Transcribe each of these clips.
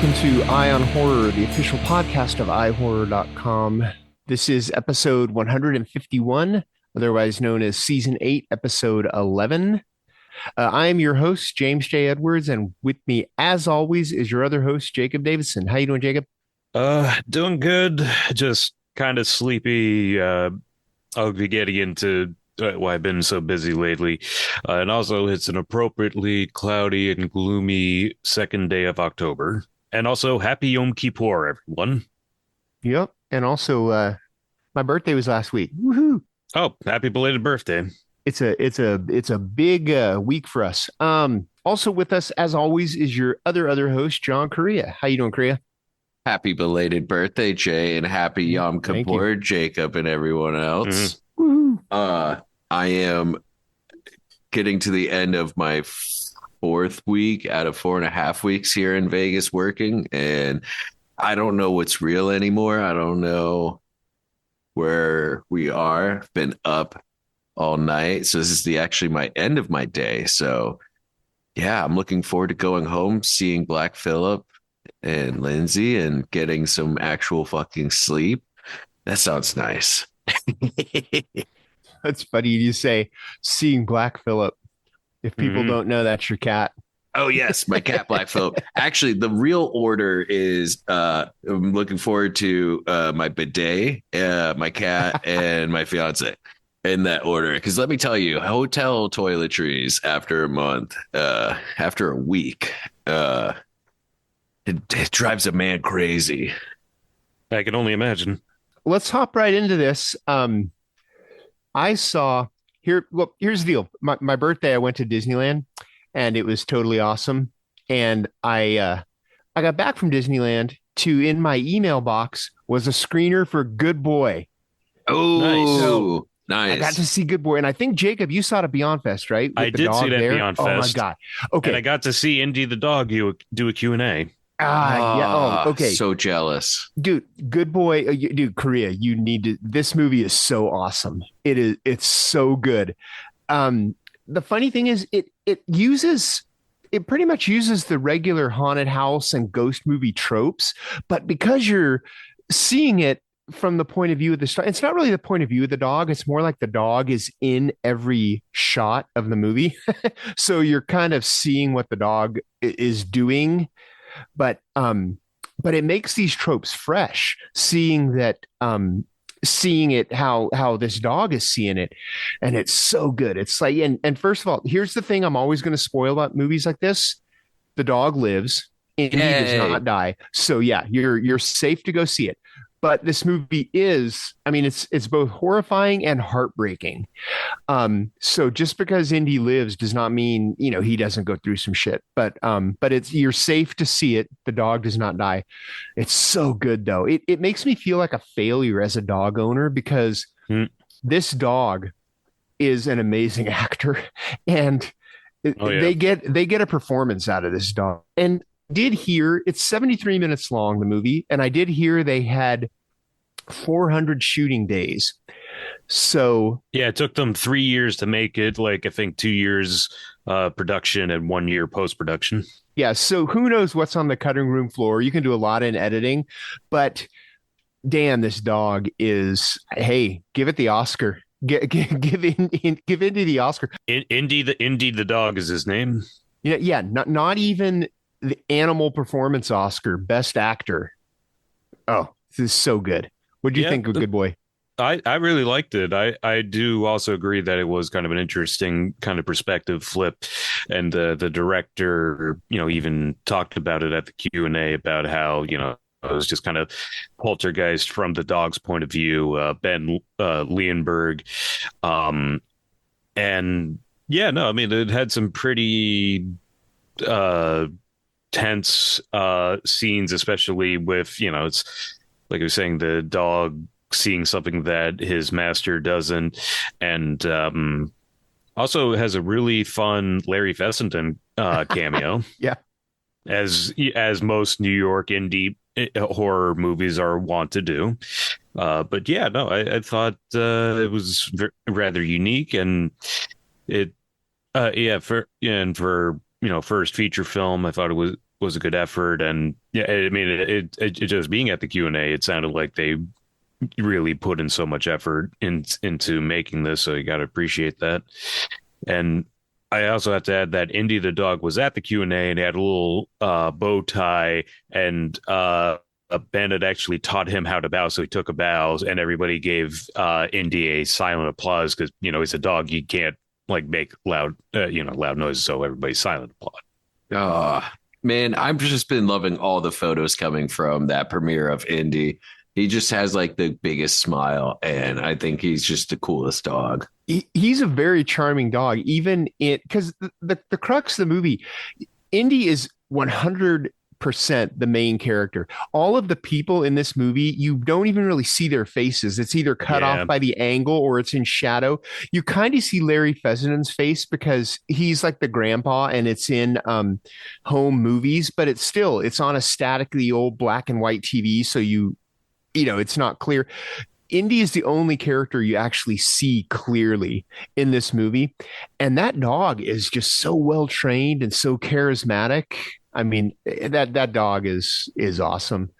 welcome to Eye on Horror, the official podcast of iHorror.com. This is episode 151, otherwise known as season 8, episode 11. I am your host, James J. Edwards, and with me, as always, is your other host, Jacob Davison. How you doing, Jacob? Doing good. Just kind of sleepy. I'll be getting into why I've been so busy lately. And also, it's an appropriately cloudy and gloomy second day of October. And also, happy Yom Kippur, everyone. Yep. And also, my birthday was last week. Woohoo! Oh, happy belated birthday. It's a big week for us. Also with us, as always, is your other host, John Correia. How you doing, Correia? Happy belated birthday, Jay, and happy Yom Thank you. Kippur, Jacob, and everyone Mhm. else. Woohoo! I am getting to the end of my fourth week out of 4.5 weeks here in Vegas working, and I don't know what's real anymore. I don't know where we are. Been up all night, so this is the actually my end of my day. So yeah, I'm looking forward to going home, seeing Black Phillip and Lindsay, and getting some actual fucking sleep. That sounds nice. That's funny you say seeing Black Phillip. If people Mhm. don't know, that's your cat. Oh yes, my cat Black Phillip. Actually, the real order is I'm looking forward to my bidet, my cat, and my fiance in that order. Because let me tell you, hotel toiletries after a month, after a week, it drives a man crazy. I can only imagine. Let's hop right into this. I saw here. Well, here's the deal. My birthday, I went to Disneyland, and it was totally awesome. And I got back from Disneyland to in my email box was a screener for Good Boy. Nice. Oh, I got to nice. see Good Boy, and I think Jacob, you saw it at Beyond Fest, right? I With the did see dog that there. Beyond Oh my Fest, God. and I Okay. got to see Indy the dog do a Q&A. Yeah. Oh, Ah, okay. so jealous. Dude, Good Boy, dude, Korea, you need to. This movie is so awesome. It is. It's so good. The funny thing is, it pretty much uses the regular haunted house and ghost movie tropes, but because you're seeing it from the point of view of the star, it's not really the point of view of the dog. It's more like the dog is in every shot of the movie, so you're kind of seeing what the dog is doing, but but it makes these tropes fresh, seeing it how this dog is seeing it, and it's so good. It's like, and first of all, here's the thing I'm always going to spoil about movies like this: the dog lives. Indy does Yay. not die. So yeah, you're safe to go see it. But this movie is, I mean, it's both horrifying and heartbreaking. So just because Indy lives does not mean, he doesn't go through some shit. But it's you're safe to see it. The dog does not die. It's so good though. It makes me feel like a failure as a dog owner because Mm. this dog is an amazing actor, and Oh yeah. they get a performance out of this dog. And did hear it's 73 minutes long, the movie, and I did hear they had 400 shooting days. So Yeah, it took them 3 years to make it, like I think 2 years production and 1 year post-production. yeah, so who knows what's on the cutting room floor? You can do a lot in editing, but damn, this dog is. Hey, give it the Oscar. Give Indy the Oscar. Indy the dog is his name. Yeah, not even the animal performance Oscar, best actor. Oh, this is so good. What do you Yeah, think of Good Boy? I really liked it. I do also agree that it was kind of an interesting kind of perspective flip, and the director, even talked about it at the Q&A about how, it was just kind of poltergeist from the dog's point of view, Ben Leonberg. And yeah, no, I mean, it had some pretty uh, tense scenes, especially with, it's like I was saying, the dog seeing something that his master doesn't, and also has a really fun Larry Fessenden cameo, Yeah. as most New York indie horror movies are wont to do. But yeah, no, I thought it was rather unique, and it, yeah, for first feature film, I thought it was was a good effort. And yeah, I mean, it just being at the Q&A, it sounded like they really put in so much effort into making this. So you got to appreciate that. And I also have to add that Indy the dog was at the Q&A and he had a little bow tie, and Ben had actually taught him how to bow. So he took a bow, and everybody gave Indy a silent applause because, he's a dog. You can't like make loud, loud noises. So everybody's silent applaud. Oh, man, I've just been loving all the photos coming from that premiere of Indy. He just has like the biggest smile, and I think he's just the coolest dog. He's a very charming dog, even because the crux of the movie, Indy is 100% the main character. All of the people in this movie, you don't even really see their faces. It's either cut off by the angle or it's in shadow. You kind of see Larry Fessenden's face because he's like the grandpa and it's in home movies, but it's on a statically old black and white TV. So it's not clear. Indy is the only character you actually see clearly in this movie. And that dog is just so well trained and so charismatic. I mean, that dog is awesome.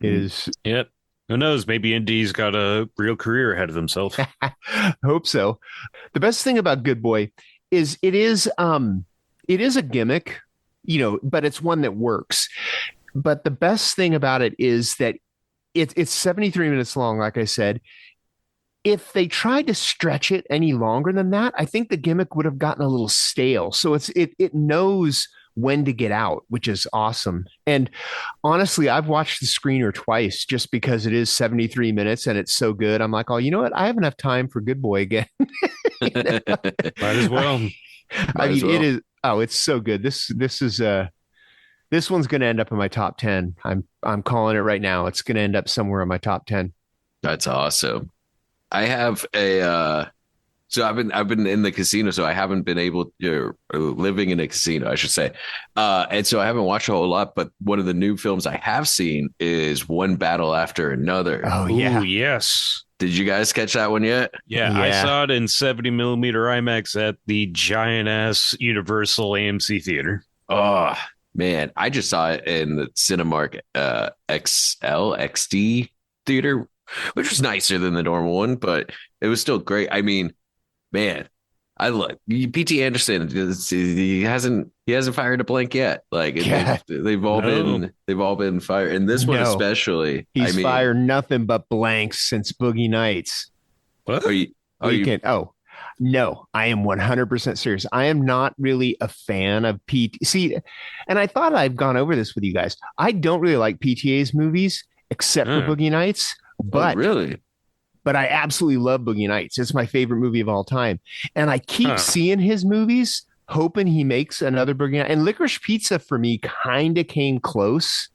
It is. Yeah. Who knows? Maybe Indy's got a real career ahead of himself. Hope so. The best thing about Good Boy is it is a gimmick, but it's one that works. But the best thing about it is that it's 73 minutes long, like I said. If they tried to stretch it any longer than that, I think the gimmick would have gotten a little stale. So it knows when to get out, which is awesome. And honestly, I've watched the screener twice just because it is 73 minutes and it's so good. I'm like, oh, you know what? I have enough time for Good Boy again. Might as well. It is. Oh, it's so good. This one's going to end up in my top 10. I'm calling it right now. It's going to end up somewhere in my top 10. That's awesome. I have so I've been in the casino, so I haven't been able living in a casino, I should say. And so I haven't watched a whole lot, but one of the new films I have seen is One Battle After Another. Oh, yeah. Ooh, yes. Did you guys catch that one yet? Yeah, I saw it in 70 millimeter IMAX at the giant ass Universal AMC theater. Oh, man, I just saw it in the Cinemark XD theater, which was nicer than the normal one, but it was still great. I mean, man, I look P.T. Anderson. He hasn't fired a blank yet. Like they've all been fired, and this one especially. He's fired nothing but blanks since Boogie Nights. What? No, I am 100% serious. I am not really a fan of PT. See, and I thought I've gone over this with you guys. I don't really like PTA's movies except for Boogie Nights. But really? But I absolutely love Boogie Nights. It's my favorite movie of all time. And I keep seeing his movies, hoping he makes another Boogie Nights. And Licorice Pizza for me kind of came close.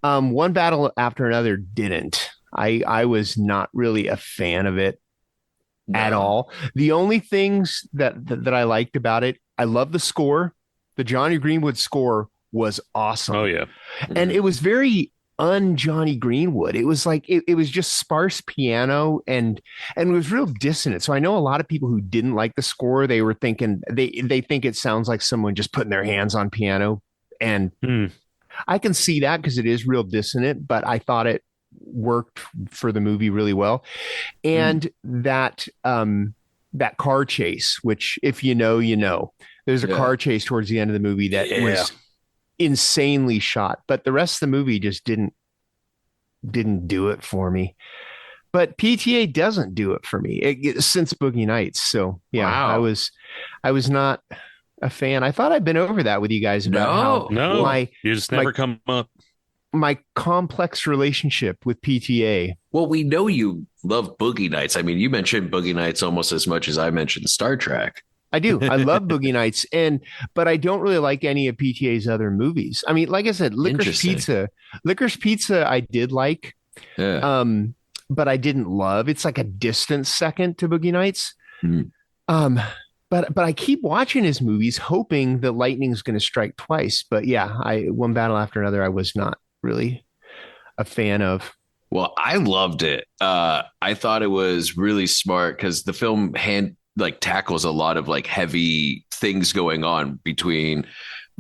One Battle After Another didn't. I was not really a fan of it. At all. The only things that I liked about it, I love the score. The Johnny Greenwood score was awesome. Oh yeah. And it was very un-Johnny Greenwood. It was like it was just sparse piano and it was real dissonant. So I know a lot of people who didn't like the score, they were thinking they think it sounds like someone just putting their hands on piano. And I can see that because it is real dissonant, but I thought it worked for the movie really well. And that car chase, which if you know, there's a car chase towards the end of the movie that was insanely shot, but the rest of the movie just didn't do it for me. But PTA doesn't do it for me since Boogie Nights. So I was not a fan. I thought I'd been over that with you guys about you just never come up. My complex relationship with PTA. Well, we know you love Boogie Nights. I mean, you mentioned Boogie Nights almost as much as I mentioned Star Trek. I do. I love Boogie Nights, but I don't really like any of PTA's other movies. I mean, like I said, Licorice Pizza I did like, but I didn't love. It's like a distant second to Boogie Nights. But I keep watching his movies, hoping that lightning's going to strike twice. But One Battle After Another, I was not really a fan of. Well, I loved it. I thought it was really smart because the film tackles a lot of like heavy things going on between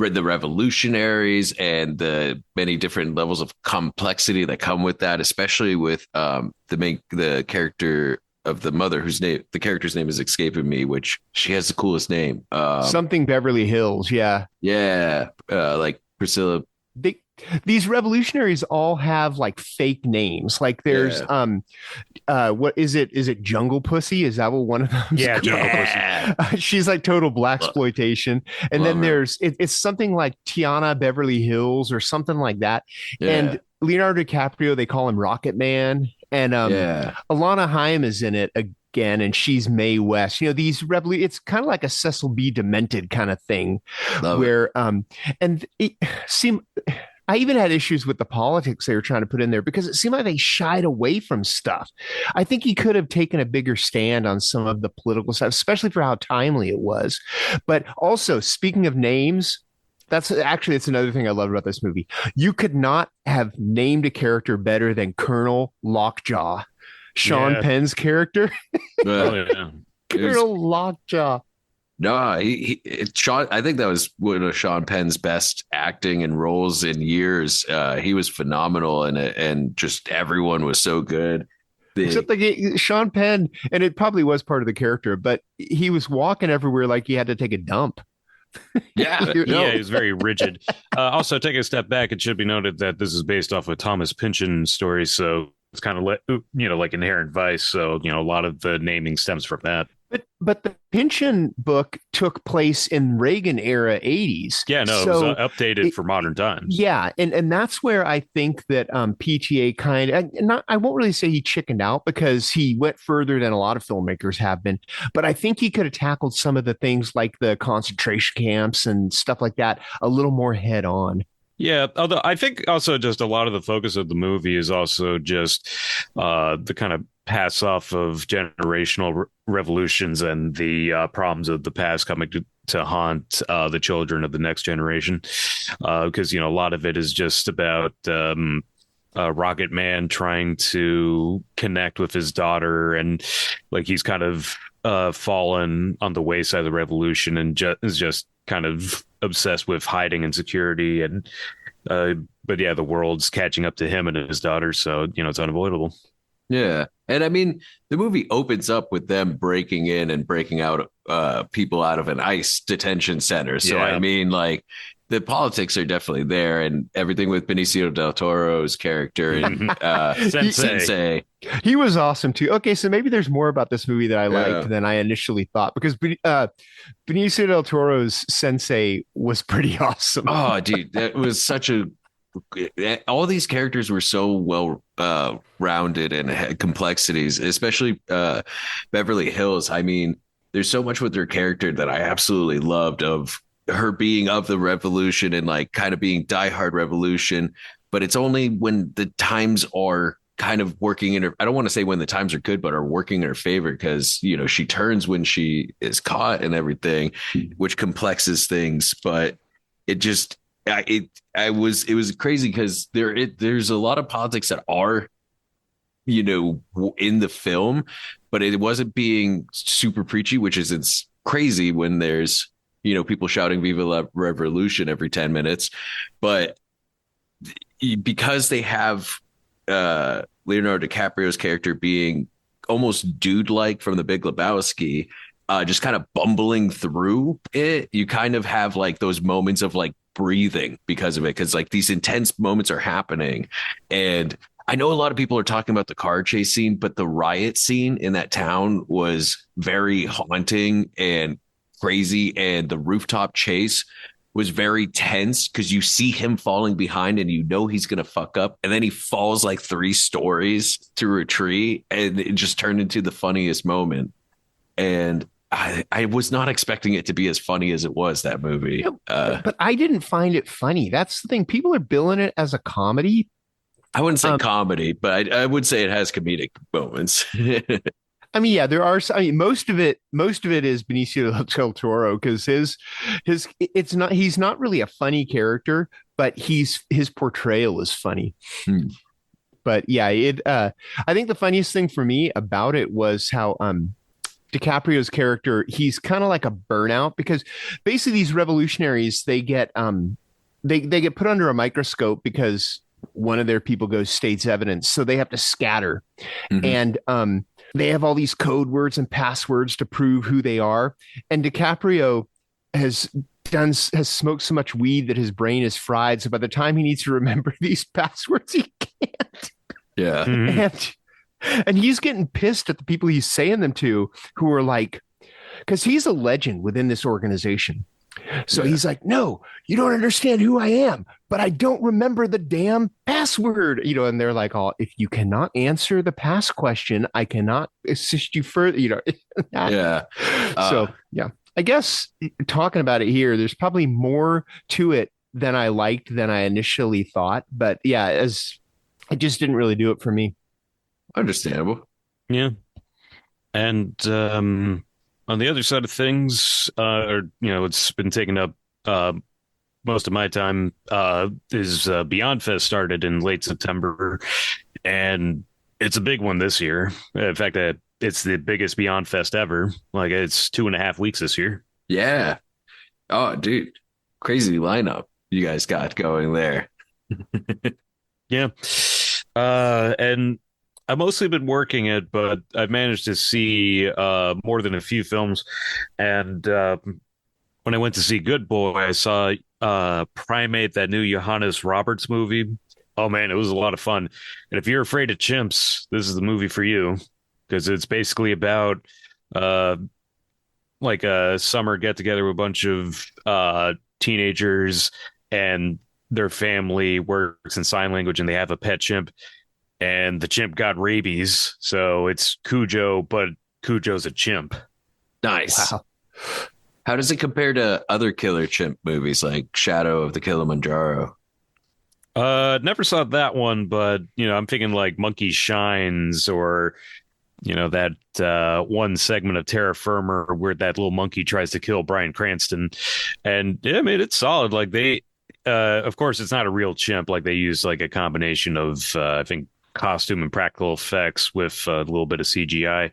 the revolutionaries and the many different levels of complexity that come with that, especially with the character of the mother, the character's name is escaping me, which she has the coolest name. Something Beverly Hills. Yeah. Yeah, like Priscilla. They, these revolutionaries all have like fake names. Like there's Yeah. what is it? Is it Jungle Pussy? Is that what one of them's Yeah, called? Jungle Pussy. She's like total black exploitation. And Love then her. it's something like Tiana Beverly Hills or something like that. Yeah. And Leonardo DiCaprio, they call him Rocket Man. And Yeah. Alana Haim is in it again, and she's Mae West. You know, it's kind of like a Cecil B. Demented kind of thing, Love it. where and it seemed I even had issues with the politics they were trying to put in there because it seemed like they shied away from stuff. I think he could have taken a bigger stand on some of the political stuff, especially for how timely it was. But also, speaking of names, it's another thing I loved about this movie. You could not have named a character better than Colonel Lockjaw, Sean Yeah. Penn's character. Oh But yeah. it was, Colonel Lockjaw. no, Sean. I think that was one of Sean Penn's best acting and roles in years. He was phenomenal in it, and just everyone was so good. Except like Sean Penn, and it probably was part of the character, but he was walking everywhere like he had to take a dump. Yeah, You know? Yeah, he was very rigid. Also, taking a step back, it should be noted that this is based off a Thomas Pynchon story, so it's kind of like Inherent Vice. So a lot of the naming stems from that. But the Pynchon book took place in Reagan era 80s. Yeah, no, So it was updated for modern times. yeah, and that's where I think that PTA kind of not I won't really say he chickened out because he went further than a lot of filmmakers have been, but I think he could have tackled some of the things like the concentration camps and stuff like that a little more head on. Yeah, although I think also just a lot of the focus of the movie is also just the kind of pass off of generational revolutions and the problems of the past coming to haunt the children of the next generation. Because, a lot of it is just about Rocket Man trying to connect with his daughter, and like he's kind of fallen on the wayside of the revolution and is just kind of obsessed with hiding and security. And but yeah, the world's catching up to him and his daughter, so it's unavoidable. yeah. And I mean, the movie opens up with them breaking in and breaking out people out of an ICE detention center. So Yeah. I mean, like the politics are definitely there, and everything with Benicio del Toro's character and Sensei. Sensei. He was awesome too. Okay, so maybe there's more about this movie that I Yeah. liked than I initially thought because Benicio del Toro's Sensei was pretty awesome. Oh, dude, that was such a. All these characters were so well rounded and had complexities, especially Beverly Hills. I mean, there's so much with her character that I absolutely loved, of her being of the revolution and like kind of being diehard revolution. But it's only when the times are kind of working in her. I don't want to say when the times are good, but are working in her favor, because she turns when she is caught and everything, which complexes things. But it just it was crazy because there's a lot of politics that are in the film, but it wasn't being super preachy, which is it's crazy when there's people shouting "Viva la Revolution" every 10 minutes. But because they have Leonardo DiCaprio's character being almost dude-like from The Big Lebowski, just kind of bumbling through it, you kind of have like those moments of like breathing because of it, because like these intense moments are happening. And I know a lot of people are talking about the car chase scene, but the riot scene in that town was very haunting and crazy, and the rooftop chase was very tense because you see him falling behind and he's gonna fuck up, and then he falls like 3 stories through a tree, and it just turned into the funniest moment. And I was not expecting it to be as funny as it was, that movie. But I didn't find it funny. That's the thing. People are billing it as a comedy. I wouldn't say comedy, but I would say it has comedic moments. I mean, yeah, there are. I mean, most of it is Benicio del Toro because he's not really a funny character, but his portrayal is funny. But yeah, I think the funniest thing for me about it was how DiCaprio's character, he's kind of like a burnout because basically these revolutionaries they get put under a microscope because one of their people goes state's evidence, so they have to scatter, Mhm. and they have all these code words and passwords to prove who they are, and DiCaprio has has smoked so much weed that his brain is fried, so by the time he needs to remember these passwords he can't. Yeah. Mhm. And he's getting pissed at the people he's saying them to, who are like, because he's a legend within this organization. So Yeah. he's like, no, you don't understand who I am, but I don't remember the damn password. And they're like, oh, if you cannot answer the pass question, I cannot assist you further. Yeah. So yeah, I guess talking about it here, there's probably more to it than I liked than I initially thought. But yeah, as it just didn't really do it for me. Understandable. Yeah. And on the other side of things, it's been taking up uh, most of my time, is Beyond Fest started in late September, and it's a big one this year. In fact, it's the biggest Beyond Fest ever. Like it's 2.5 weeks this year. Yeah. Oh, dude. Crazy lineup you guys got going there. Yeah. And I've mostly been working it, but I've managed to see more than a few films. And when I went to see Good Boy, I saw Primate, that new Johannes Roberts movie. Oh man, it was a lot of fun. And if you're afraid of chimps, this is the movie for you because it's basically about uh like a summer get together with a bunch of teenagers, and their family works in sign language and they have a pet chimp, and the chimp got rabies. So it's Cujo, but Cujo's a chimp. Nice. Wow. How does it compare to other killer chimp movies like Shadow of the Kilimanjaro? Never saw that one, but I'm thinking like Monkey Shines, or that one segment of Terra Firma where that little monkey tries to kill Bryan Cranston. And yeah, I mean, it's solid. Like they, of course, it's not a real chimp. Like they use like a combination of, I think, costume and practical effects with a little bit of CGI.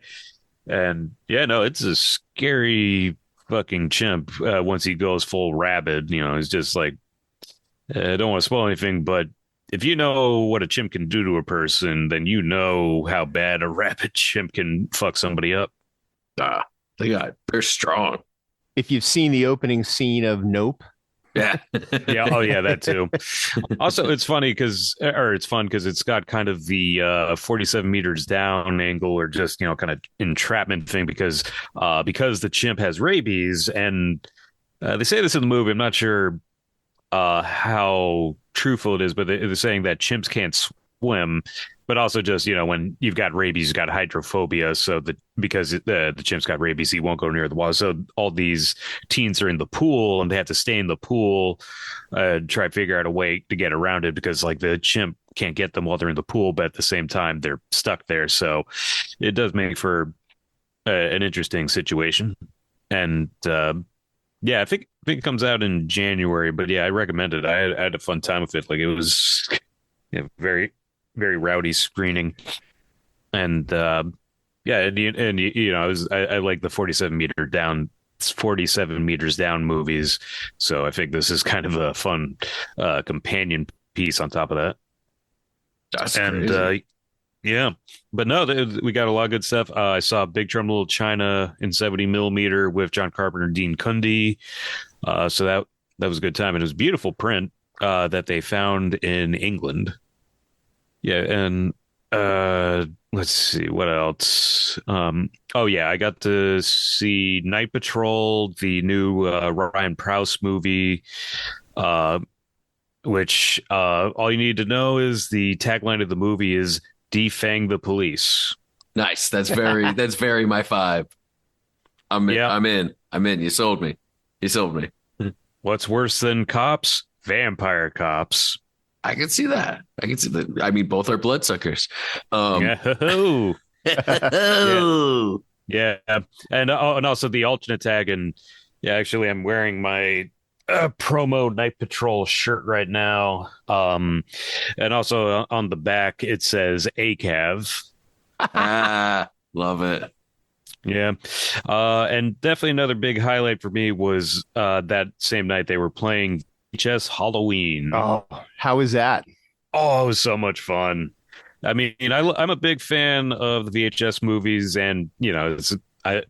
And yeah, no, it's a scary fucking chimp once he goes full rabid. It's just like, I don't want to spoil anything, but if you know what a chimp can do to a person, then you know how bad a rabid chimp can fuck somebody up. Ah, they're strong. If you've seen the opening scene of Nope. Yeah. Yeah. Oh, yeah, that too. Also, it's funny it's fun because it's got kind of the 47 meters down angle, or just kind of entrapment thing, because the chimp has rabies, and they say this in the movie. I'm not sure how truthful it is, but they're saying that chimps can't swim, but also just when you've got rabies, you've got hydrophobia, so that because the chimp's got rabies, he won't go near the water. So all these teens are in the pool, and they have to stay in the pool, try to figure out a way to get around it, because like the chimp can't get them while they're in the pool, but at the same time they're stuck there. So it does make for an interesting situation. And yeah, I think it comes out in January, but yeah, I recommend it. I had a fun time with it. Like it was very, very rowdy screening, and yeah, I like the 47 meters down movies. So I think this is kind of a fun companion piece on top of that. That's And crazy. yeah, but no, we got a lot of good stuff. I saw Big Trouble in Little China in 70 millimeter with John Carpenter and Dean Cundey. So that was a good time, and it was beautiful print that they found in England. Yeah, and let's see what else. Oh yeah, I got to see Night Patrol, the new Ryan Prowse movie. Uh, which all you need to know is the tagline of the movie is "Defang the police." Nice. That's very my vibe. I'm Yeah, I'm in. I'm in. You sold me. You sold me. what's worse than cops? Vampire cops. I can see that. I can see that. I mean, both are bloodsuckers. Um, Yeah. Yeah. Yeah, and also the alternate tag, and yeah, actually, I'm wearing my promo Night Patrol shirt right now. And also on the back it says ACAV. love it. Yeah. And definitely another big highlight for me was that same night they were playing VHS Halloween. Oh, how is that? Oh, it was so much fun. I mean, I'm a big fan of the VHS movies, and it's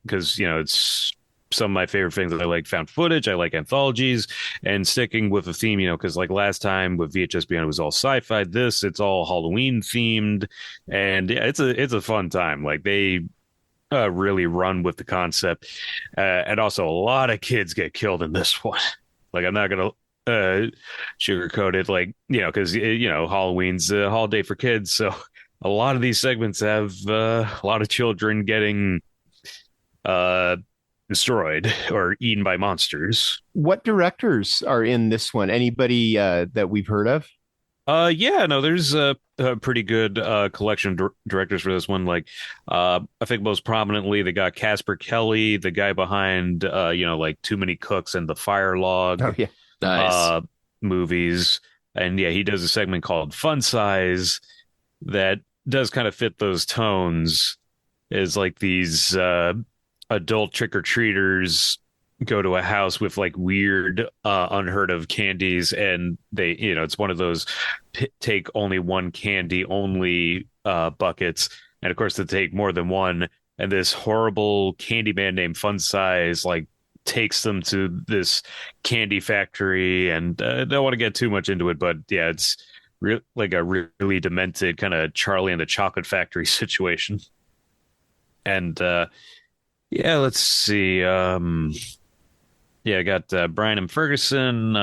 because it's some of my favorite things. I like found footage, I like anthologies, and sticking with a theme. Because like last time with VHS Beyond, it was all sci-fi. This, it's all Halloween themed, and yeah, it's a fun time. Like they really run with the concept, and also a lot of kids get killed in this one. Like I'm not gonna sugarcoat it, like because Halloween's a holiday for kids, so a lot of these segments have a lot of children getting uh destroyed or eaten by monsters. What directors are in this one? Anybody that we've heard of? Yeah, no, there's a pretty good collection of directors for this one. Like, I think most prominently they got Casper Kelly, the guy behind, like Too Many Cooks and the Fire Oh Log yeah. Nice. uh, movies, and yeah, he does a segment called Fun Size that does kind of fit those tones. Is like these adult trick-or-treaters go to a house with like weird unheard of candies, and they it's one of those take only one candy only buckets, and of course they take more than one, and this horrible candy man named Fun Size like takes them to this candy factory, and I don't want to get too much into it, but yeah, it's like a really demented kind of Charlie and the Chocolate Factory situation. And yeah, let's see. Yeah, I got Brian M. Ferguson,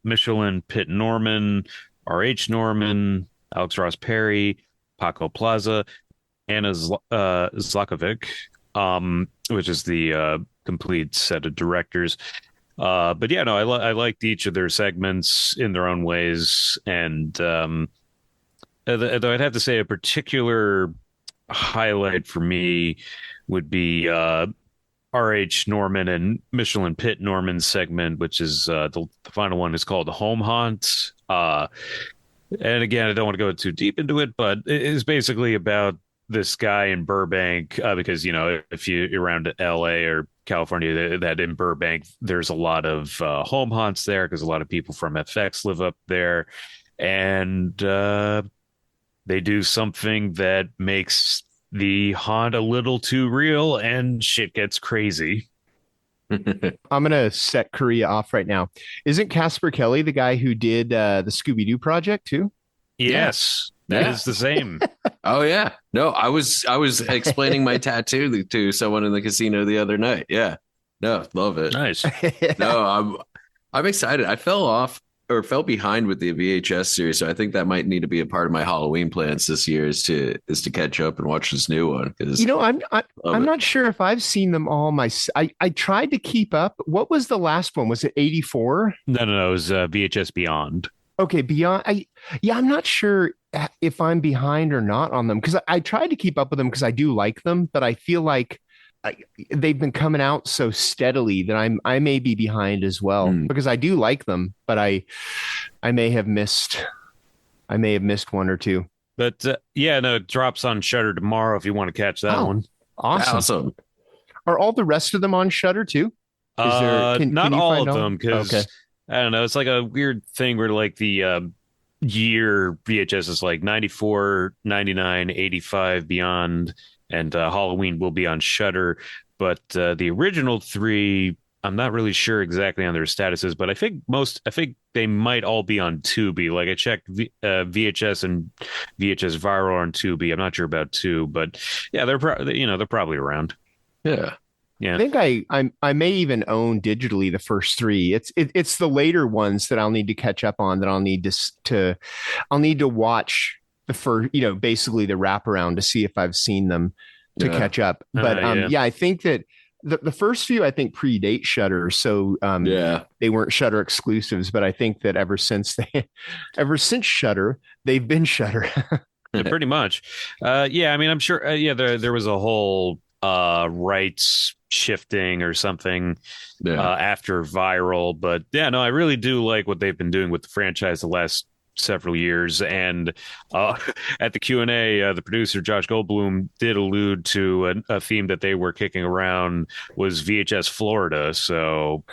Michelin Pitt Norman, R.H. Norman, Alex Ross Perry, Paco Plaza, Anna Zlakovic, which is the complete set of directors. But yeah, no, I liked each of their segments in their own ways, and though I'd have to say a particular highlight for me would be R.H. Norman and Michelin Pitt Norman's segment, which is the final one is called Home Haunt. And again, I don't want to go too deep into it, but it is basically about this guy in Burbank, because if you're around LA or California, that in Burbank there's a lot of home haunts there because a lot of people from FX live up there, and they do something that makes the haunt a little too real, and shit gets crazy. I'm gonna set Korea off right now. Isn't Casper Kelly the guy who did the Scooby Doo project too? Yeah. Yes, that Yeah. is the same. Oh yeah. No, I was explaining my tattoo to someone in the casino the other night. Yeah. No, love it. Nice. No, I'm excited. I fell off or fell behind with the VHS series, so I think that might need to be a part of my Halloween plans this year is to catch up and watch this new one because I'm love it. not sure if I've seen them all. I tried to keep up. What was the last one? Was it 84? No, it was VHS Beyond. Okay, beyond. Yeah, I'm not sure if I'm behind or not on them because I tried to keep up with them because I do like them, but I feel like I, they've been coming out so steadily that I may be behind as well Mm. because I do like them, but I may have missed one or two. But yeah, no, it drops on Shutter tomorrow if you want to catch that Oh, one. awesome! Awesome. Are all the rest of them on Shutter too? Is there Not can you all find of all? them Okay. because I don't know. It's like a weird thing where like the year VHS is like 94, 99, 85 Beyond, and Halloween will be on Shutter. But the original three, I'm not really sure exactly on their statuses, but I think they might all be on Tubi. Like I checked VHS and VHS Viral on Tubi. I'm not sure about two, but yeah, they're probably around. Yeah. I Yeah. think I may even own digitally the first three. It's the later ones that I'll need to catch up on that I'll need to I'll need to watch the first, basically the wraparound to see if I've seen them to Yeah. catch up. But Yeah. yeah, I think that the first few I think predate Shutter, so Yeah. they weren't Shutter exclusives. But I think that ever since Shutter, they've been Shutter. Yeah, pretty much. Yeah, I mean, I'm sure. Yeah, there was a whole rights shifting or something Yeah. after Viral, but yeah, no, I really do like what they've been doing with the franchise the last several years. And at the Q&A, the producer Josh Goldblum did allude to a theme that they were kicking around was VHS Florida. So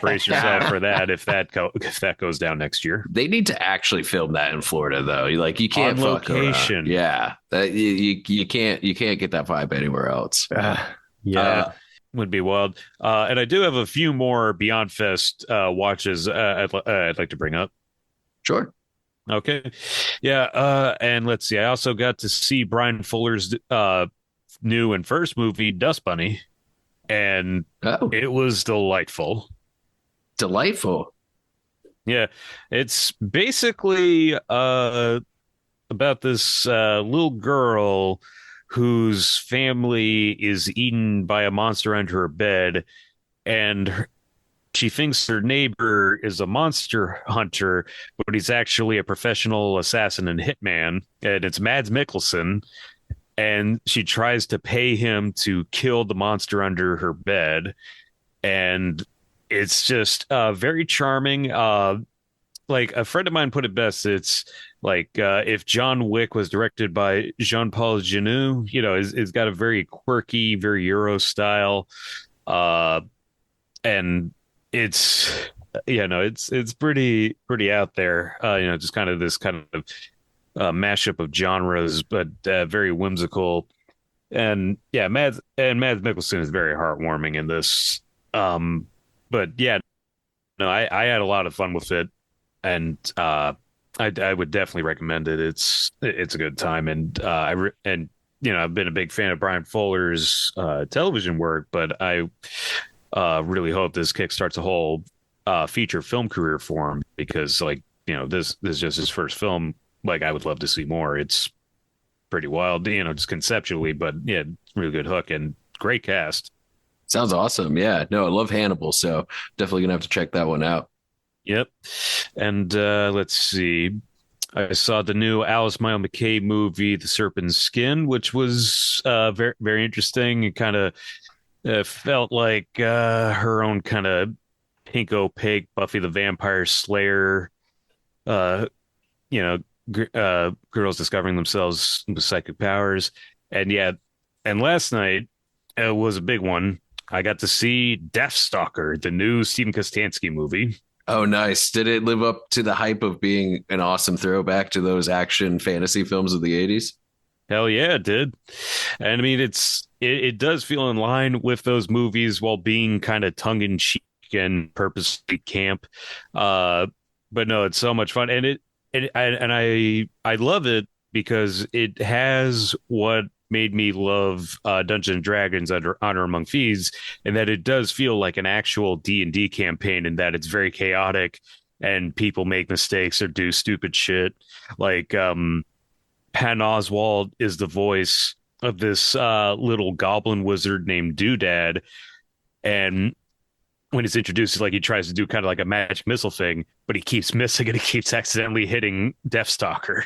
brace yourself for that if that goes down next year. They need to actually film that in Florida, though. You can't On fuck around. location. Yeah, you can't get that vibe anywhere else. Yeah. Would be wild. And I do have a few more Beyond Fest watches I'd like to bring up. Sure. Okay. Yeah. And let's see. I also got to see Brian Fuller's new and first movie, Dust Bunny, and Oh, it was delightful. delightful. Yeah. It's basically about this little girl whose family is eaten by a monster under her bed, and she thinks her neighbor is a monster hunter, but he's actually a professional assassin and hitman, and it's Mads Mikkelsen. And she tries to pay him to kill the monster under her bed, and it's just very charming. Like a friend of mine put it best, it's like if John Wick was directed by Jean-Paul Jeunet, it's got a very quirky, very Euro style, uh, and it's it's pretty out there. Just kind of this kind of mashup of genres, but very whimsical. And yeah, Mads Mikkelsen is very heartwarming in this. But yeah, no, I had a lot of fun with it, and I would definitely recommend it. It's a good time, and I've been a big fan of Brian Fuller's television work, but I really hope this kickstarts a whole feature film career for him, because this is just his first film. Like, I would love to see more. It's pretty wild, just conceptually, but yeah, really good hook and great cast. Sounds awesome. Yeah. No, I love Hannibal, so definitely gonna have to check that one out. Yep. And let's see. I saw the new Alice Mayo McKay movie, The Serpent's Skin, which was very, very interesting. It kind of felt like her own kind of pink opaque Buffy the Vampire Slayer, uh, girls discovering themselves with psychic powers. And yeah, and last night was a big one. I got to see Deathstalker, the new Stephen Kostansky movie. Oh, nice. Did it live up to the hype of being an awesome throwback to those action fantasy films of the 80s? Hell yeah, it did. And I mean, it does feel in line with those movies while being kind of tongue in cheek and purposely camp. But no, it's so much fun, and I love it because it has what made me love Dungeons and Dragons under Honor Among Thieves, and that it does feel like an actual D&D campaign, and that it's very chaotic and people make mistakes or do stupid shit. Like Patton Oswalt is the voice of this little goblin wizard named Doodad, and when he's introduced, like he tries to do kind of like a magic missile thing, but he keeps missing and he keeps accidentally hitting Deathstalker.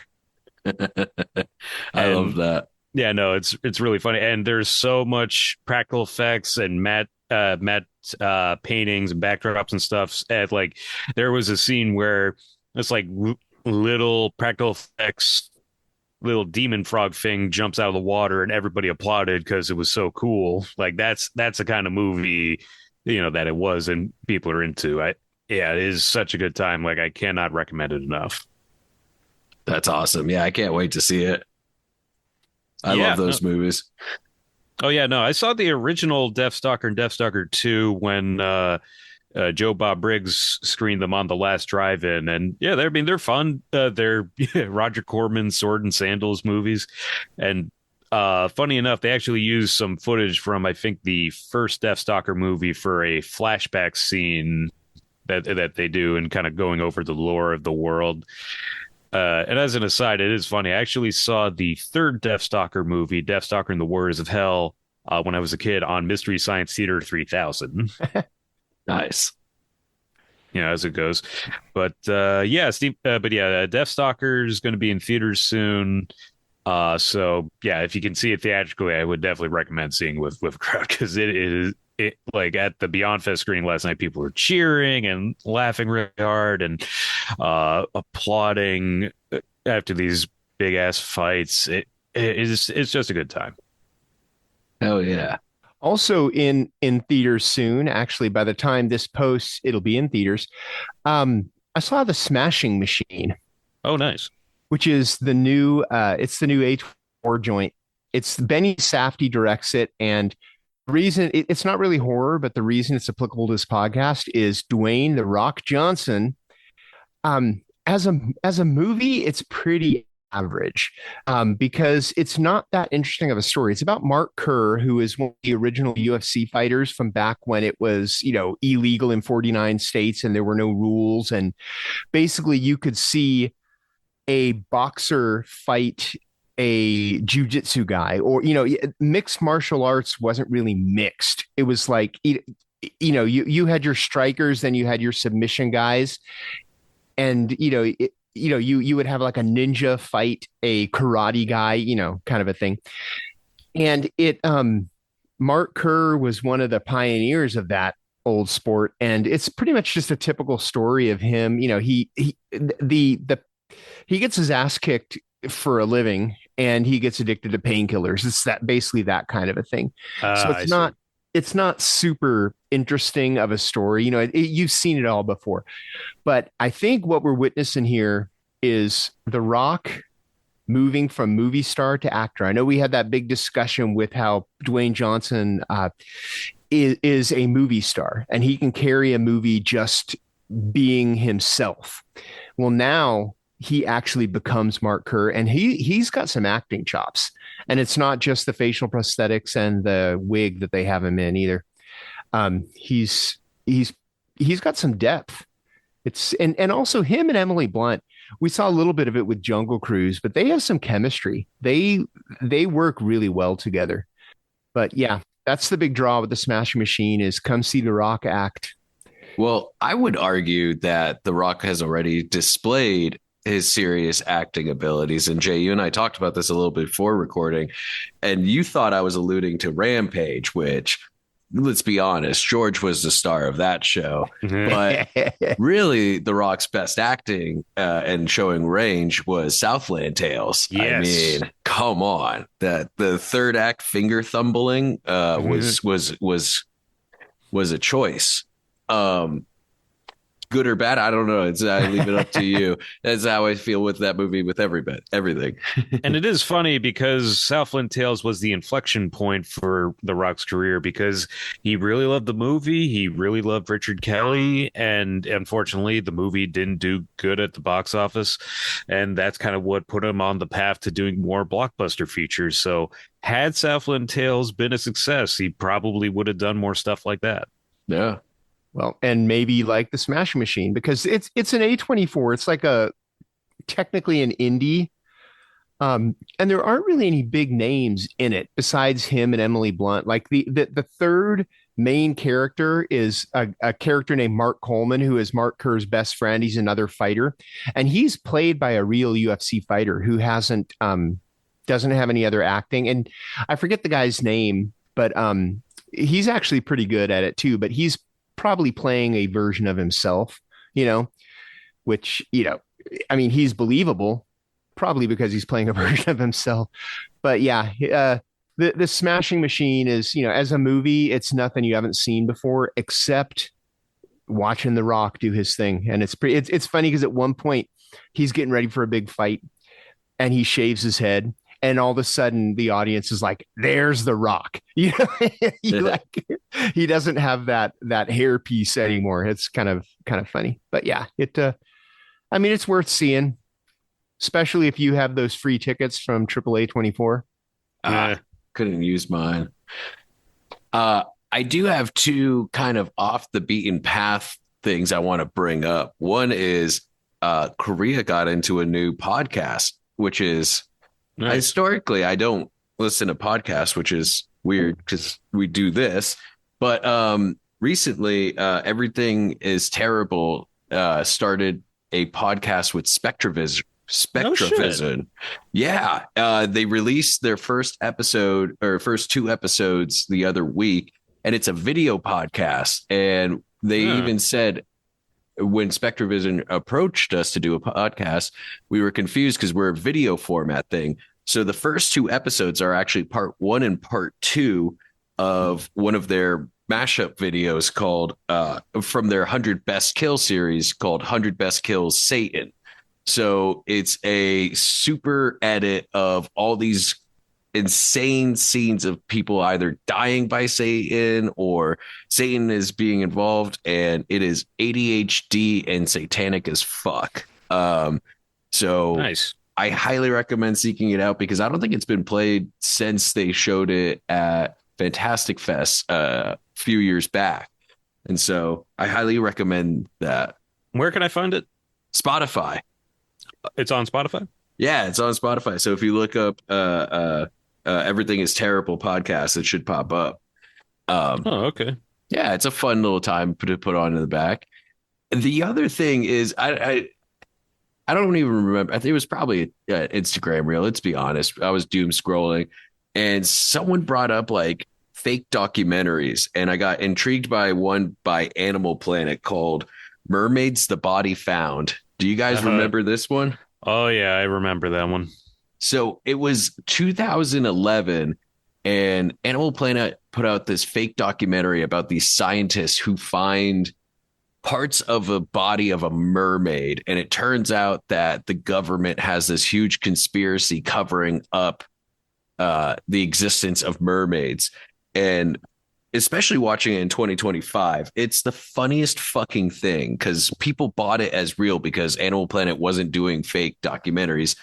I love that. Yeah, no, it's really funny, and there's so much practical effects and matte paintings and backdrops and stuff. And like there was a scene where it's like little practical effects, little demon frog thing jumps out of the water, and everybody applauded because it was so cool. Like that's the kind of movie that it was, and people are into. Yeah, it is such a good time. Like I cannot recommend it enough. That's awesome. Yeah, I can't wait to see it. I Yeah, love those movies. oh yeah, no, I saw the original Deathstalker and Deathstalker 2 when Joe Bob Briggs screened them on the last drive-in, and yeah, they're fun. They're Roger Corman sword and sandals movies, and funny enough, they actually used some footage from I think the first Deathstalker movie for a flashback scene that they do, and kind of going over the lore of the world. And as an aside, it is funny. I actually saw the third Deathstalker movie, Deathstalker and the Warriors of Hell, when I was a kid on Mystery Science Theater 3000. Nice. As it goes. But yeah, Steve. But yeah, Deathstalker is going to be in theaters soon. So yeah, if you can see it theatrically, I would definitely recommend seeing with a crowd because it like at the Beyond Fest screening last night, people were cheering and laughing really hard and applauding after these big ass fights. It's just a good time. Hell yeah. Also in theaters soon. Actually, by the time this posts, it'll be in theaters. I saw The Smashing Machine, Oh, nice. which is it's the new A24 joint. It's Benny Safdie directs it, and the reason it's not really horror, but the reason it's applicable to this podcast is Dwayne the Rock Johnson. As a movie, it's pretty average, because it's not that interesting of a story. It's about Mark Kerr, who is one of the original UFC fighters from back when it was, illegal in 49 states and there were no rules. And basically, you could see a boxer fight a jujitsu guy, or mixed martial arts wasn't really mixed. It was like you had your strikers, then you had your submission guys, and you would have like a ninja fight a karate guy, kind of a thing. And Mark Kerr was one of the pioneers of that old sport, and it's pretty much just a typical story of him. He gets his ass kicked for a living, and he gets addicted to painkillers. It's that basically that kind of a thing. So I see. it's not super interesting of a story. You've seen it all before. But I think what we're witnessing here is The Rock moving from movie star to actor. I know we had that big discussion with how Dwayne Johnson is a movie star, and he can carry a movie just being himself. Well, now he actually becomes Mark Kerr, and he's got some acting chops. And it's not just the facial prosthetics and the wig that they have him in either. He's got some depth. And also him and Emily Blunt. We saw a little bit of it with Jungle Cruise, but they have some chemistry. They work really well together. But yeah, that's the big draw with The Smashing Machine is come see The Rock act. Well, I would argue that The Rock has already displayed his serious acting abilities. And Jay, you and I talked about this a little bit before recording, and you thought I was alluding to Rampage, which, let's be honest, George was the star of that show. But really, The Rock's best acting and showing range was Southland Tales. Yes. I mean, come on. The third act finger thumbling was a choice. Good or bad, I don't know. I leave it up to you. That's how I feel with that movie, with everything. And it is funny because Southland Tales was the inflection point for The Rock's career because he really loved the movie. He really loved Richard Kelly. And unfortunately, the movie didn't do good at the box office. And that's kind of what put him on the path to doing more blockbuster features. So had Southland Tales been a success, he probably would have done more stuff like that. Yeah. Well, and maybe like The Smashing Machine, because it's an A24. It's like technically an indie. And there aren't really any big names in it besides him and Emily Blunt. Like the third main character is a character named Mark Coleman, who is Mark Kerr's best friend. He's another fighter, and he's played by a real UFC fighter who doesn't have any other acting. And I forget the guy's name, but he's actually pretty good at it too. But he's probably playing a version of himself, which, I mean, he's believable probably because he's playing a version of himself. But yeah, the Smashing Machine is, as a movie, it's nothing you haven't seen before except watching The Rock do his thing. And it's funny because at one point he's getting ready for a big fight and he shaves his head. And all of a sudden, the audience is like, "There's The Rock." He doesn't have that hair piece anymore. It's kind of funny, but yeah, I mean, it's worth seeing, especially if you have those free tickets from AAA 24. Couldn't use mine. I do have two kind of off the beaten path things I want to bring up. One is Correia got into a new podcast, which is. Nice. Historically, I don't listen to podcasts, which is weird because we do this. But recently, Everything is Terrible started a podcast with No shit. Spectrovision. Yeah, they released their first episode or first two episodes the other week, and it's a video podcast. And they Huh. even said when Spectrovision approached us to do a podcast, we were confused because we're a video format thing. So the first two episodes are actually part one and part two of one of their mashup videos called from their 100 Best Kill series called 100 Best Kills Satan. So it's a super edit of all these insane scenes of people either dying by Satan or Satan is being involved, and it is ADHD and satanic as fuck. So Nice. I highly recommend seeking it out because I don't think it's been played since they showed it at Fantastic Fest a few years back. And so I highly recommend that. Where can I find it? Spotify. It's on Spotify. Yeah, it's on Spotify. So if you look up Everything is Terrible podcast, it should pop up. Oh, okay. Yeah, it's a fun little time to put on in the back. The other thing is, I don't even remember. I think it was probably Instagram reel. Let's be honest. I was doom scrolling, and someone brought up like fake documentaries, and I got intrigued by one by Animal Planet called "Mermaids: The Body Found." Do you guys Uh-huh. remember this one? Oh yeah, I remember that one. So it was 2011, and Animal Planet put out this fake documentary about these scientists who find parts of a body of a mermaid. And it turns out that the government has this huge conspiracy covering up the existence of mermaids. And especially watching it in 2025, it's the funniest fucking thing because people bought it as real because Animal Planet wasn't doing fake documentaries.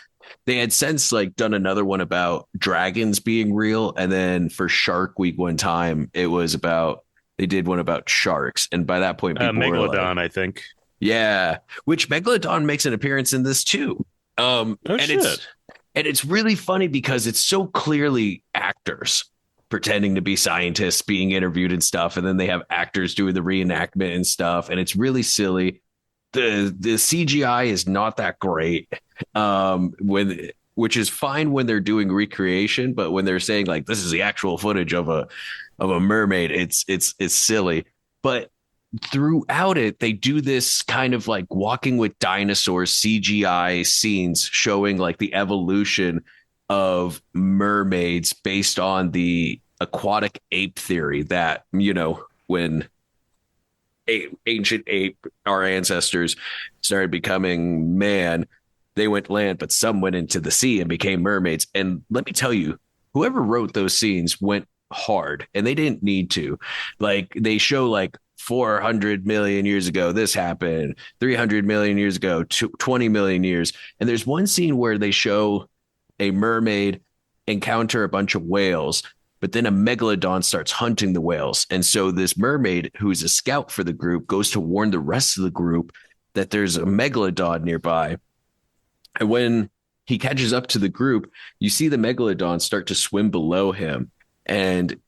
They had since like done another one about dragons being real, and then for Shark Week one time it was about they did one about sharks, and by that point people were like, Megalodon, I think. yeah, which Megalodon makes an appearance in this too. Oh And shit. it's really funny because it's so clearly actors pretending to be scientists being interviewed and stuff, and then they have actors doing the reenactment and stuff, and it's really silly. The CGI is not that great, when which is fine when they're doing recreation, but when they're saying like this is the actual footage of a mermaid, it's silly. But throughout it, they do this kind of like walking with dinosaurs CGI scenes showing like the evolution of mermaids based on the aquatic ape theory that, you know, when ancient ape, our ancestors, started becoming man, they went land, but some went into the sea and became mermaids. And let me tell you, whoever wrote those scenes went hard and they didn't need to. Like they show like 400 million years ago, this happened, 300 million years ago, 20 million years. And there's one scene where they show a mermaid encounter a bunch of whales, but then a megalodon starts hunting the whales. And so this mermaid, who's a scout for the group, goes to warn the rest of the group that there's a megalodon nearby. And when he catches up to the group, you see the megalodon start to swim below him. And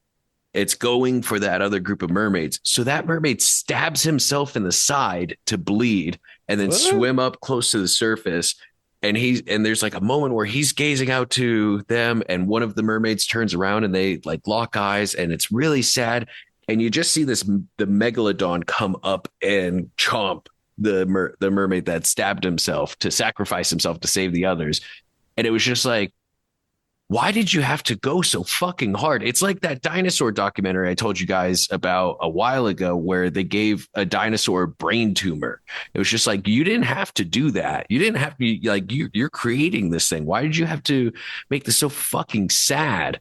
it's going for that other group of mermaids. So that mermaid stabs himself in the side to bleed and then What? swim up close to the surface. And there's like a moment where he's gazing out to them, and one of the mermaids turns around and they like lock eyes, and it's really sad. And you just see the megalodon come up and chomp the mermaid that stabbed himself to sacrifice himself to save the others. And it was just like, why did you have to go so fucking hard? It's like that dinosaur documentary I told you guys about a while ago where they gave a dinosaur a brain tumor. It was just like, you didn't have to do that. You didn't have to, like, you're creating this thing. Why did you have to make this so fucking sad?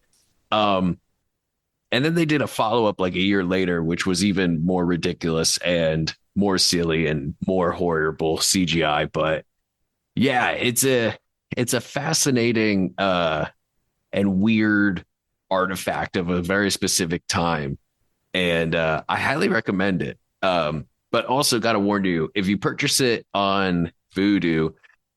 And then they did a follow-up like a year later, which was even more ridiculous and more silly and more horrible CGI. But yeah, it's a fascinating and weird artifact of a very specific time. And I highly recommend it. But also got to warn you, if you purchase it on Vudu,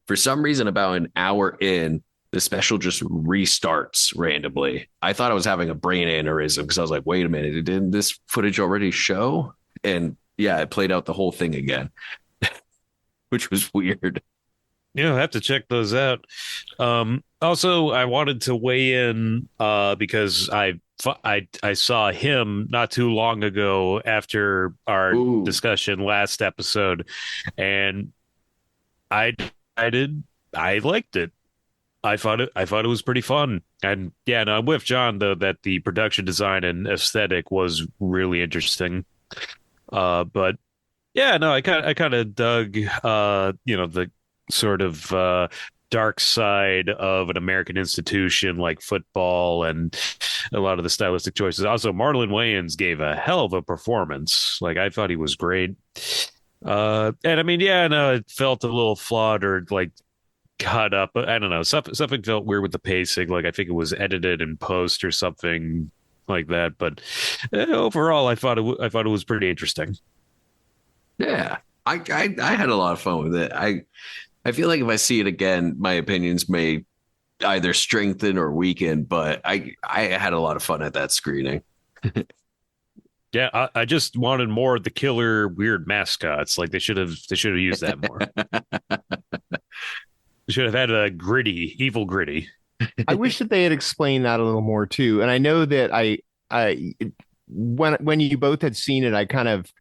for some reason, about an hour in, the special just restarts randomly. I thought I was having a brain aneurysm because I was like, wait a minute, didn't this footage already show? And yeah, it played out the whole thing again, which was weird. Yeah, I have to check those out. Also, I wanted to weigh in because I saw him not too long ago after our Ooh, discussion last episode, and I decided I liked it. I thought it was pretty fun. And yeah, no, I'm with John though that the production design and aesthetic was really interesting. But yeah, no, I kind of dug the sort of dark side of an American institution like football and a lot of the stylistic choices. Also, Marlon Wayans gave a hell of a performance. Like I thought he was great. And I mean, yeah, no, it felt a little flawed or like caught up. I don't know. Something felt weird with the pacing. Like I think it was edited in post or something like that. But overall, I thought it was pretty interesting. yeah. I had a lot of fun with it. I feel like if I see it again, my opinions may either strengthen or weaken, but I had a lot of fun at that screening. Yeah, I just wanted more of the killer weird mascots. Like they should have used that more. They should have had a gritty, evil gritty. I wish that they had explained that a little more too. And I know that I when you both had seen it, I kind of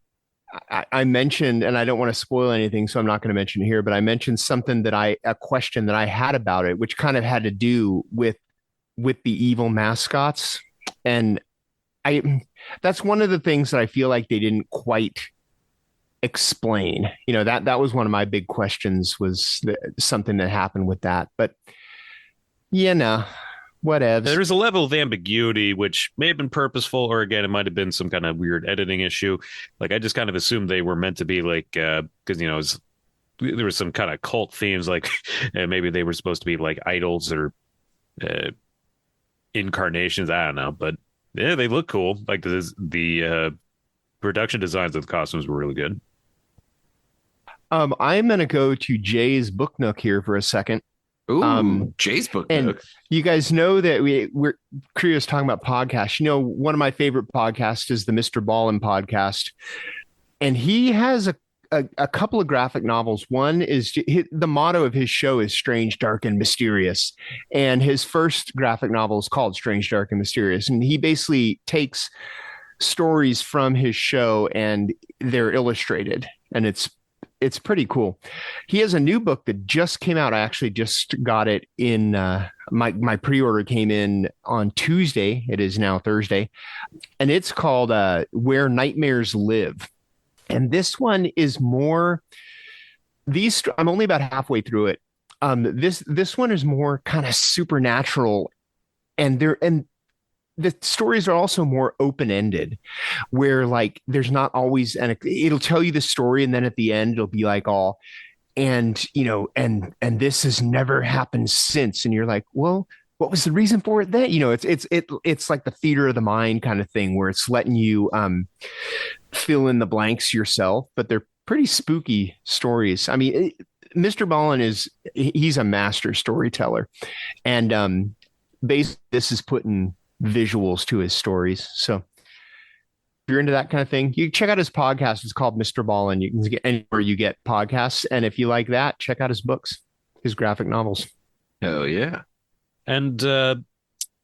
I mentioned, and I don't want to spoil anything, so I'm not going to mention it here, but I mentioned something that a question that I had about it, which kind of had to do with the evil mascots. And I that's one of the things that I feel like they didn't quite explain. That was one of my big questions was something that happened with that. But yeah, no, whatevs. There's a level of ambiguity which may have been purposeful, or again, it might have been some kind of weird editing issue. Like I just kind of assumed they were meant to be like because there was some kind of cult themes, like and maybe they were supposed to be like idols or uh, incarnations. I don't know, but yeah, they look cool. Like the production designs of the costumes were really good. I'm gonna go to Jay's book nook here for a second. Ooh, Um, Jay's book and nook. you guys know that we're curious talking about podcasts. One of my favorite podcasts is the Mr. Ballin podcast, and he has a couple of graphic novels. One is the motto of his show is strange, dark, and mysterious. And his first graphic novel is called Strange, Dark, and Mysterious. And he basically takes stories from his show and they're illustrated. And it's pretty cool. He has a new book that just came out. I actually just got it in my pre-order came in on Tuesday. It is now Thursday. And it's called Where Nightmares Live. And this one is more these I'm only about halfway through it. This one is more kind of supernatural and the stories are also more open-ended where like there's not always and it'll tell you the story and then at the end it'll be like all and and this has never happened since and you're like, well, what was the reason for it then? It's like the theater of the mind kind of thing where it's letting you fill in the blanks yourself, but they're pretty spooky stories. I mean, Mr. Ballin he's a master storyteller, and basically this is putting visuals to his stories. So if you're into that kind of thing, you check out his podcast. It's called Mr. Ballin. You can get anywhere you get podcasts, and if you like that, check out his books, his graphic novels. Hell yeah. And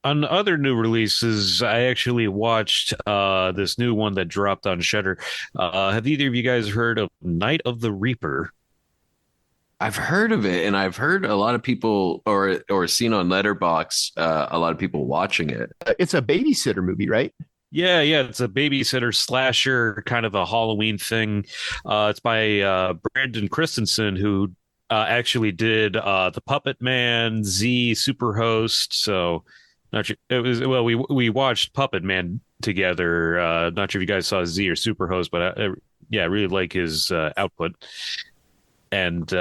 on other new releases, I actually watched this new one that dropped on Shudder. Have either of you guys heard of Night of the Reaper? I've heard of it, and I've heard a lot of people, or seen on Letterbox, a lot of people watching it. It's a babysitter movie, right? Yeah, yeah, it's a babysitter slasher, kind of a Halloween thing. It's by Brandon Christensen, who actually did the Puppet Man, Z, Superhost. So, not sure it was well. We watched Puppet Man together. Not sure if you guys saw Z or Superhost, but yeah, I really like his output. And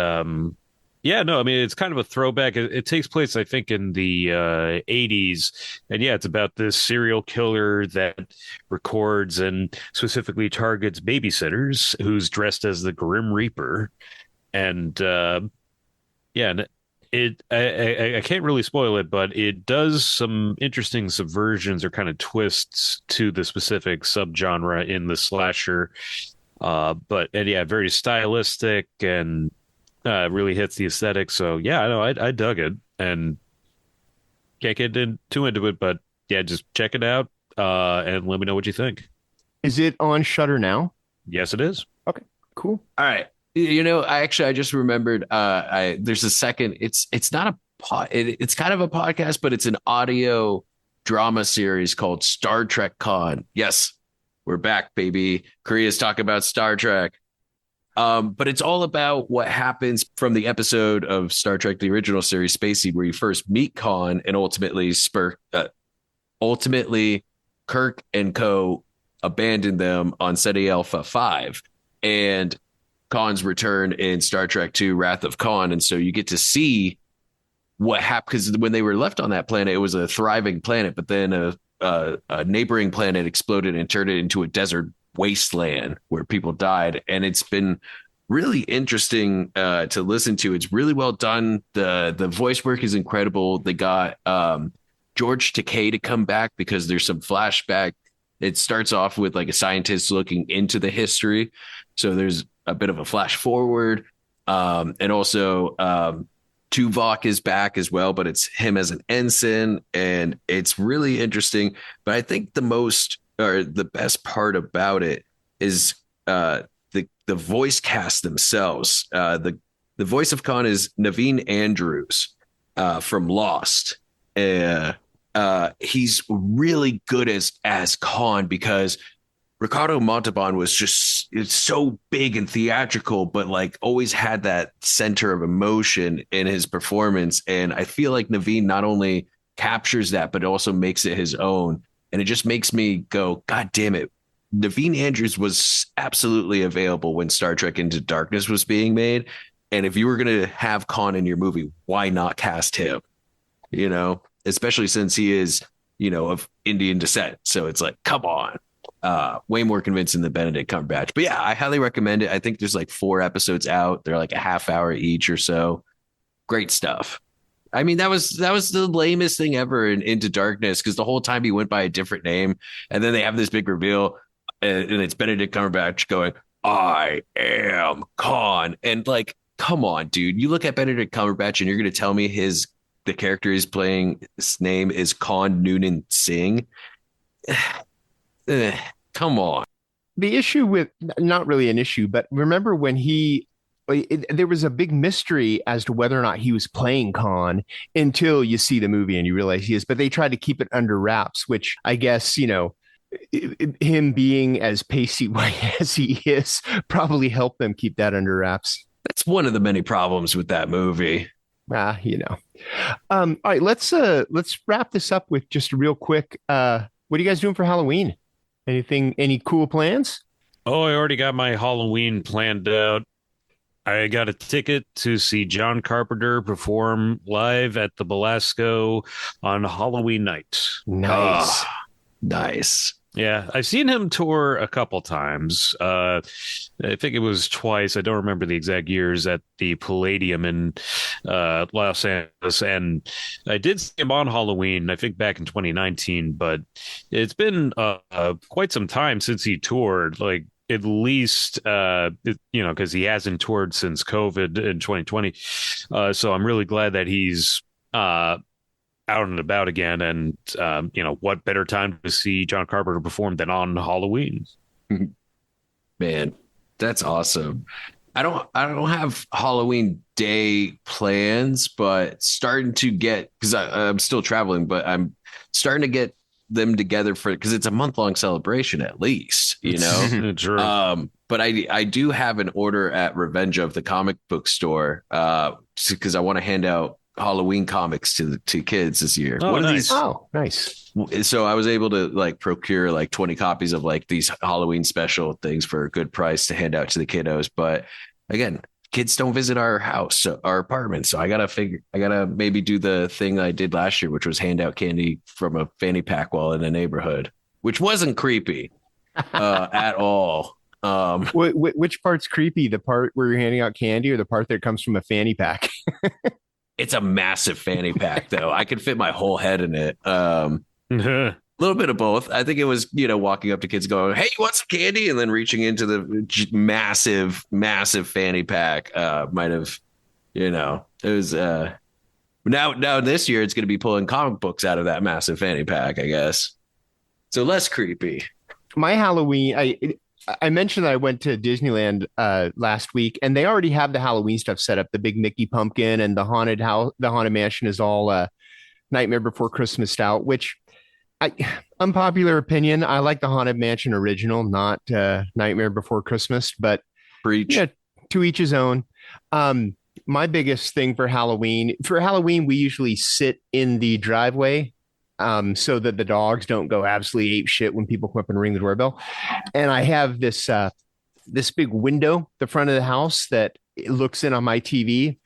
yeah, no, I mean it's kind of a throwback. It takes place, I think, in the 80s, and yeah, it's about this serial killer that records and specifically targets babysitters who's dressed as the Grim Reaper, and yeah, and I can't really spoil it, but it does some interesting subversions or kind of twists to the specific subgenre in the slasher. But and yeah, very stylistic and Really hits the aesthetic. So yeah, I know I dug it and can't get too into it, but yeah, just check it out and let me know what you think. Is it on Shutter now? Yes, it is. Okay, cool. All right. I just remembered I there's a second it's not a it's kind of a podcast, but it's an audio drama series called Star Trek Con. Yes, we're back, baby. Korea's talking about Star Trek. But it's all about what happens from the episode of Star Trek, the original series, Spacey, where you first meet Khan and ultimately Kirk and co abandoned them on Ceti Alpha 5 and Khan's return in Star Trek 2, Wrath of Khan. And so you get to see what happened because when they were left on that planet, it was a thriving planet, but then a neighboring planet exploded and turned it into a desert wasteland where people died. And it's been really interesting to listen to. It's really well done. The voice work is incredible. They got George Takei to come back because there's some flashback. It starts off with like a scientist looking into the history. So there's a bit of a flash forward. And also Tuvok is back as well, but it's him as an ensign. And it's really interesting. But I think the best part about it is the voice cast themselves. The voice of Khan is Naveen Andrews from Lost. He's really good as Khan because Ricardo Montalban was it's so big and theatrical, but like always had that center of emotion in his performance. And I feel like Naveen not only captures that, but also makes it his own. And it just makes me go, God damn it. Naveen Andrews was absolutely available when Star Trek Into Darkness was being made. And if you were going to have Khan in your movie, why not cast him? Especially since he is, of Indian descent. So it's like, come on. Way more convincing than Benedict Cumberbatch. But yeah, I highly recommend it. I think there's like 4 episodes out. They're like a half hour each or so. Great stuff. I mean, that was the lamest thing ever in Into Darkness because the whole time he went by a different name. And then they have this big reveal and it's Benedict Cumberbatch going, I am Khan. And like, come on, dude. You look at Benedict Cumberbatch and you're going to tell me the character he's playing, his name is Khan Noonan Singh. Come on. The issue with not really an issue, but remember when there was a big mystery as to whether or not he was playing Khan until you see the movie and you realize he is. But they tried to keep it under wraps, which I guess, him being as pasty white as he is probably helped them keep that under wraps. That's one of the many problems with that movie. All right, let's wrap this up with just a real quick. What are you guys doing for Halloween? Any cool plans? Oh, I already got my Halloween planned out. I got a ticket to see John Carpenter perform live at the Belasco on Halloween night. Nice. Nice. Yeah, I've seen him tour a couple times. I think it was twice. I don't remember the exact years at the Palladium in Los Angeles. And I did see him on Halloween, I think back in 2019. But it's been quite some time since he toured, like at least, because he hasn't toured since COVID in 2020. So I'm really glad that he's out and about again. And, what better time to see John Carpenter perform than on Halloween? Man, that's awesome. I don't have Halloween day plans, but starting to get, because I'm still traveling, but I'm starting to get them together because it's a month-long celebration at least, True. But I do have an order at Revenge of the comic book store because I want to hand out Halloween comics to kids this year. Oh, nice. Nice. So I was able to like procure like 20 copies of like these Halloween special things for a good price to hand out to the kiddos. But again, kids don't visit our house, our apartment. So I gotta maybe do the thing I did last year, which was hand out candy from a fanny pack while in a neighborhood, which wasn't creepy at all. Which part's creepy? The part where you're handing out candy or the part that comes from a fanny pack? It's a massive fanny pack, though. I could fit my whole head in it. A little bit of both. I think it was, walking up to kids going, hey, you want some candy? And then reaching into the massive, massive fanny pack might have You know, it was now this year it's going to be pulling comic books out of that massive fanny pack, I guess. So less creepy. My Halloween, I mentioned that I went to Disneyland last week, and they already have the Halloween stuff set up. The big Mickey pumpkin and the haunted house, the haunted mansion is all Nightmare Before Christmas style. Which, I unpopular opinion, I like the haunted mansion original, not Nightmare Before Christmas. But Preach. yeah, to each his own. My biggest thing for Halloween, we usually sit in the driveway so that the dogs don't go absolutely ape shit when people come up and ring the doorbell. And I have this big window, the front of the house that looks in on my TV.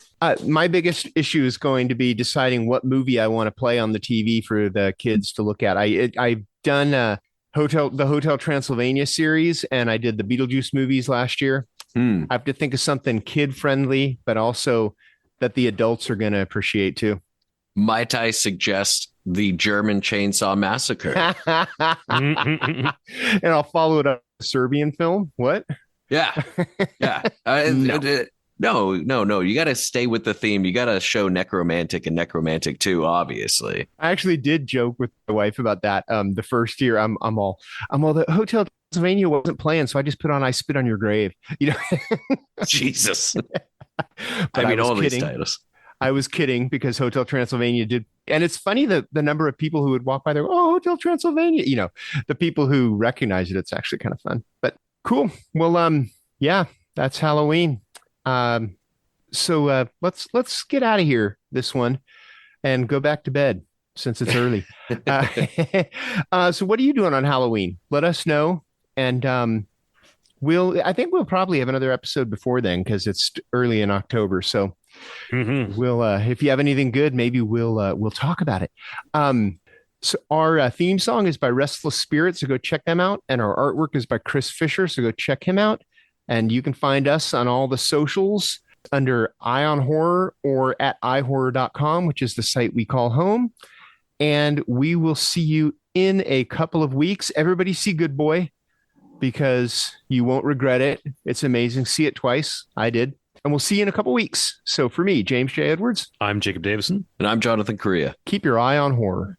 My biggest issue is going to be deciding what movie I want to play on the TV for the kids to look at. I've done the Hotel Transylvania series, and I did the Beetlejuice movies last year. I have to think of something kid friendly, but also that the adults are going to appreciate too. Might I suggest the German Chainsaw Massacre? And I'll follow it up with a Serbian film. What? Yeah. Yeah. No. No. You got to stay with the theme. You got to show Necromantic and Necromantic 2, obviously. I actually did joke with my wife about that. The first year, I'm all the Hotel Transylvania wasn't playing, so I just put on "I Spit on Your Grave." Jesus. But I mean, was all kidding. these titles. I was kidding because Hotel Transylvania did, and it's funny the number of people who would walk by there. Oh, Hotel Transylvania! The people who recognize it. It's actually kind of fun. But cool. Well, yeah, that's Halloween. So let's get out of here this one and go back to bed since it's early. So what are you doing on Halloween? Let us know, and I think we'll probably have another episode before then because it's early in October. So we'll if you have anything good, maybe we'll talk about it. So our theme song is by Restless Spirit, so go check them out, and our artwork is by Chris Fisher, so go check him out. And you can find us on all the socials under Eye on Horror or at ihorror.com, which is the site we call home. And we will see you in a couple of weeks. Everybody see Good Boy because you won't regret it. It's amazing. See it twice. I did. And we'll see you in a couple of weeks. So for me, James J. Edwards. I'm Jacob Davison. And I'm Jonathan Correia. Keep your eye on horror.